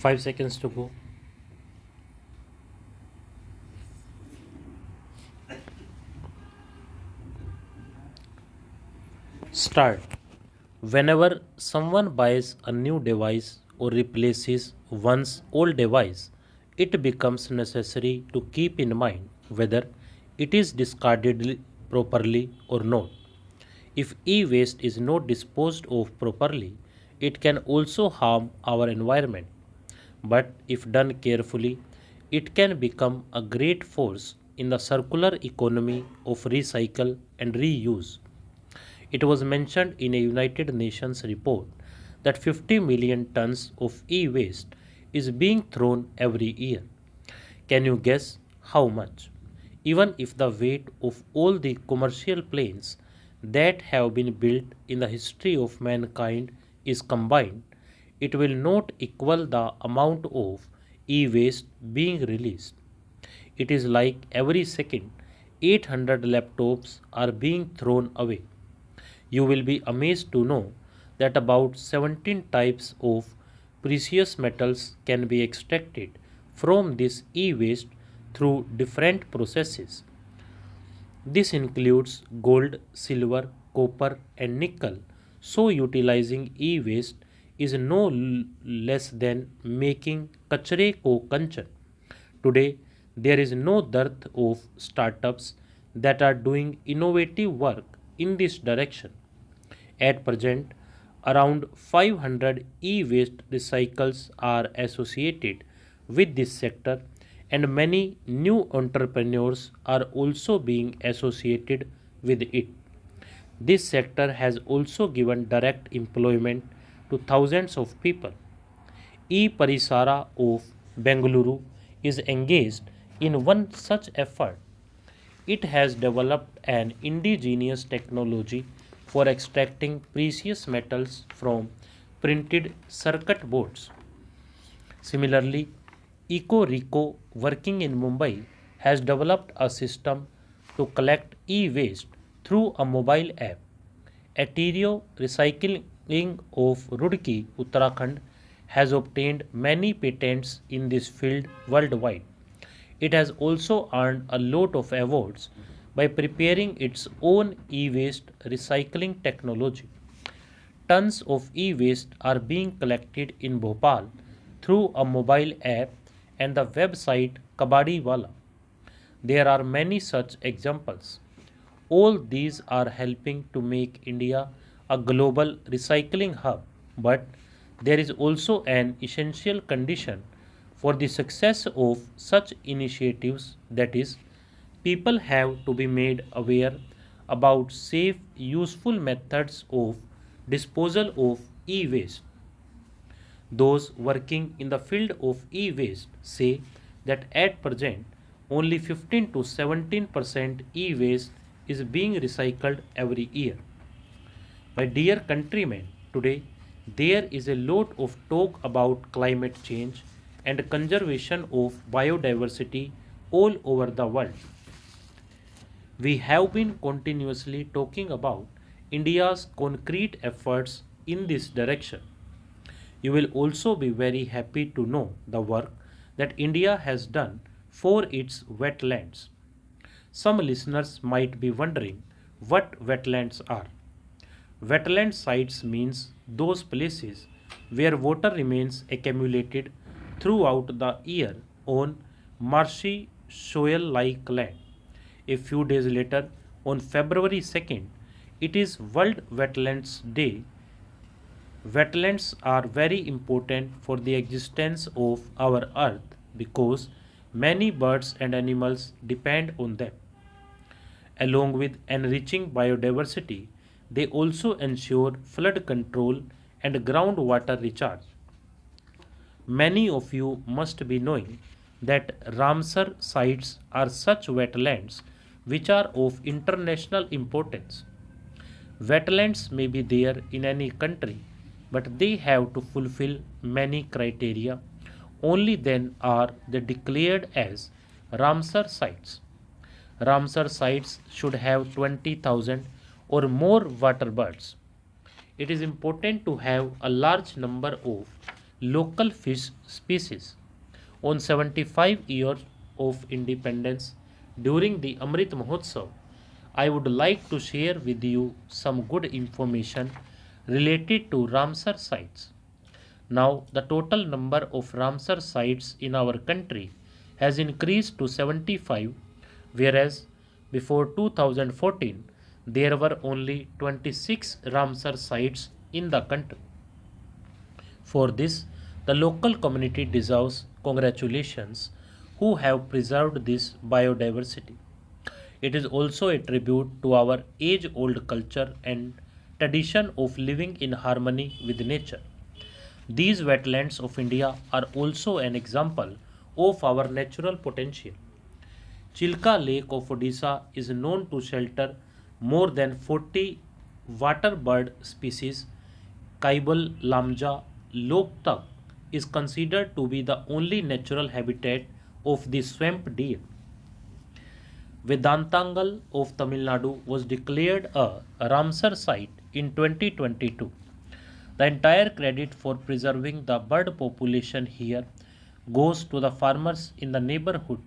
5 seconds to go. Start. Whenever someone buys a new device or replaces one's old device, it becomes necessary to keep in mind whether it is discarded properly or not. If e-waste is not disposed of properly, it can also harm our environment. But if done carefully, it can become a great force in the circular economy of recycle and reuse. It was mentioned in a United Nations report that 50 million tons of e-waste is being thrown every year. Can you guess how much? Even if the weight of all the commercial planes that have been built in the history of mankind is combined, it will not equal the amount of e-waste being released. It is like every second 800 laptops are being thrown away. You will be amazed to know that about 17 types of precious metals can be extracted from this e-waste through different processes. This includes gold, silver, copper, and nickel. So, utilizing e waste is no less than making kachre ko kanchan. Today, there is no dearth of startups that are doing innovative work in this direction. At present, around 500 e waste recycles are associated with this sector, and many new entrepreneurs are also being associated with it. This sector has also given direct employment to thousands of people. E-Parisara of Bengaluru is engaged in one such effort. It has developed an indigenous technology for extracting precious metals from printed circuit boards. Similarly, EcoReco, working in Mumbai, has developed a system to collect e-waste through a mobile app. Aterio Recycling of Roorkee, Uttarakhand, has obtained many patents in this field worldwide. It has also earned a lot of awards by preparing its own e-waste recycling technology. Tons of e-waste are being collected in Bhopal through a mobile app and the website Kabadiwala. There are many such examples. All these are helping to make India a global recycling hub, but there is also an essential condition for the success of such initiatives, that is, people have to be made aware about safe, useful methods of disposal of e waste. Those working in the field of e waste say that at present only 15 to 17% e waste is being recycled every year. My dear countrymen, today there is a lot of talk about climate change and conservation of biodiversity all over the world. We have been continuously talking about India's concrete efforts in this direction. You will also be very happy to know the work that India has done for its wetlands. Some listeners might be wondering what wetlands are. Wetland sites means those places where water remains accumulated throughout the year on marshy soil like land. A few days later, on February 2nd, it is World Wetlands Day. Wetlands are very important for the existence of our earth because many birds and animals depend on them. Along with enriching biodiversity, they also ensure flood control and groundwater recharge. Many of you must be knowing that Ramsar sites are such wetlands which are of international importance. Wetlands may be there in any country, but they have to fulfill many criteria. Only then are they declared as Ramsar sites. Ramsar sites should have 20,000 or more water birds. It is important to have a large number of local fish species. On 75 years of independence during the Amrit Mahotsav, I would like to share with you some good information related to Ramsar sites. Now, the total number of Ramsar sites in our country has increased to 75, whereas before 2014 there were only 26 Ramsar sites in the country. For this, the local community deserves congratulations who have preserved this biodiversity. It is also a tribute to our age old culture and tradition of living in harmony with nature. These wetlands of India are also an example of our natural potential. Chilka Lake of Odisha is known to shelter more than 40 water bird species. Kaibal Lamja Loktak is considered to be the only natural habitat of the swamp deer. Vedantangal of Tamil Nadu was declared a Ramsar site in 2022. The entire credit for preserving the bird population here goes to the farmers in the neighborhood.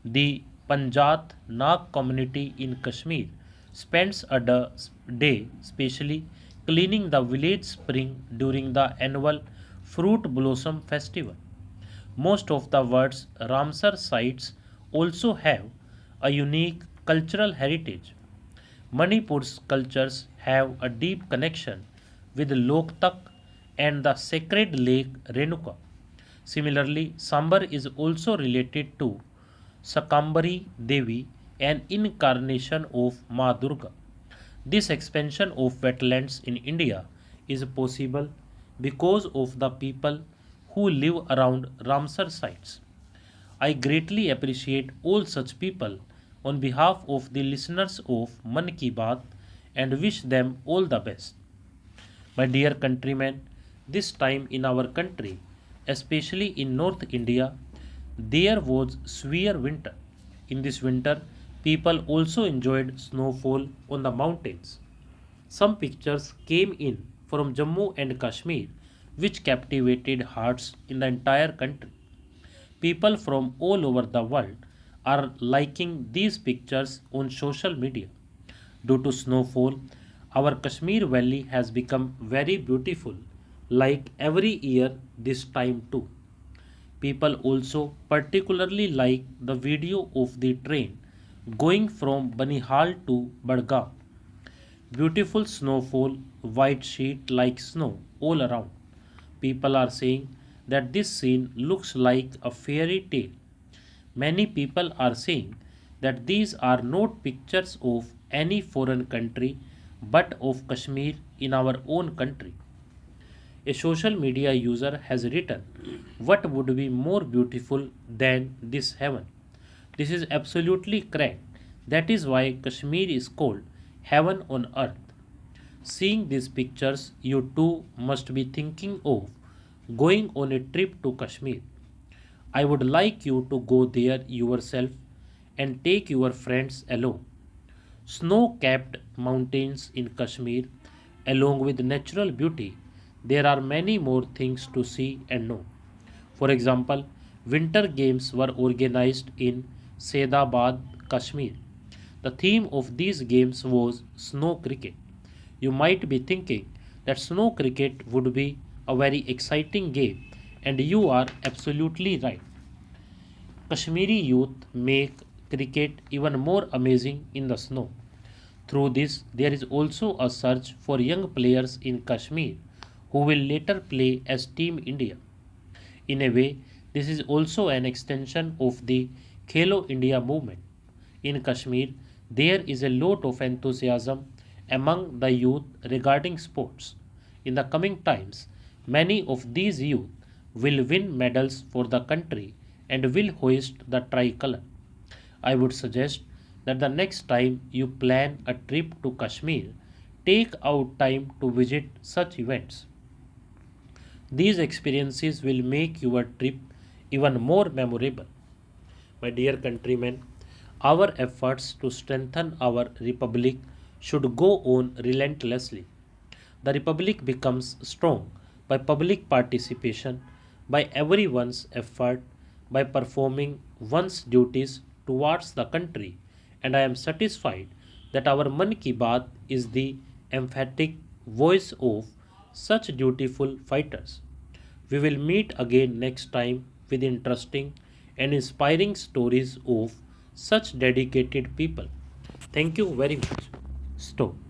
The Panjat Nag community in Kashmir spends a day specially cleaning the village spring during the annual Fruit Blossom Festival. Most of the world's Ramsar sites also have a unique cultural heritage. Manipur's cultures have a deep connection with Loktak and the sacred lake Renuka. Similarly, Sambar is also related to Sakambari Devi, an incarnation of Ma Durga. This expansion of wetlands in India is possible because of the people who live around Ramsar sites. I greatly appreciate all such people on behalf of the listeners of Man Ki Baat and wish them all the best. My dear countrymen, this time in our country, especially in North India, there was severe winter. In this winter, people also enjoyed snowfall on the mountains. Some pictures came in from Jammu and Kashmir which captivated hearts in the entire country. People from all over the world are liking these pictures on social media. Due to snowfall, our Kashmir valley has become very beautiful, like every year this time too. People also particularly like the video of the train going from Banihal to Badgam. Beautiful snowfall, white sheet like snow all around. People are saying that this scene looks like a fairy tale. Many people are saying that these are not pictures of any foreign country but of Kashmir in our own country. A social media user has written, "What would be more beautiful than this heaven?" This is absolutely correct. That is why Kashmir is called heaven on earth. Seeing these pictures, you too must be thinking of going on a trip to Kashmir. I would like you to go there yourself and take your friends along. Snow capped mountains in Kashmir, along with natural beauty, there are many more things to see and know. For example, winter games were organized in Saidabad, Kashmir. The theme of these games was snow cricket. You might be thinking that snow cricket would be a very exciting game, and you are absolutely right. Kashmiri youth make cricket even more amazing in the snow. Through this, there is also a search for young players in Kashmir who will later play as Team India. In a way, this is also an extension of the Khelo India movement. In Kashmir, there is a lot of enthusiasm among the youth regarding sports. In the coming times, many of these youth will win medals for the country and will hoist the tricolor. I would suggest that the next time you plan a trip to Kashmir, take out time to visit such events. These experiences will make your trip even more memorable. My dear countrymen, our efforts to strengthen our republic should go on relentlessly. The republic becomes strong by public participation, by everyone's effort, by performing one's duties towards the country. And I am satisfied that our Mann Ki Baat is the emphatic voice of such dutiful fighters. We will meet again next time with interesting and inspiring stories of such dedicated people. Thank you very much. Stop.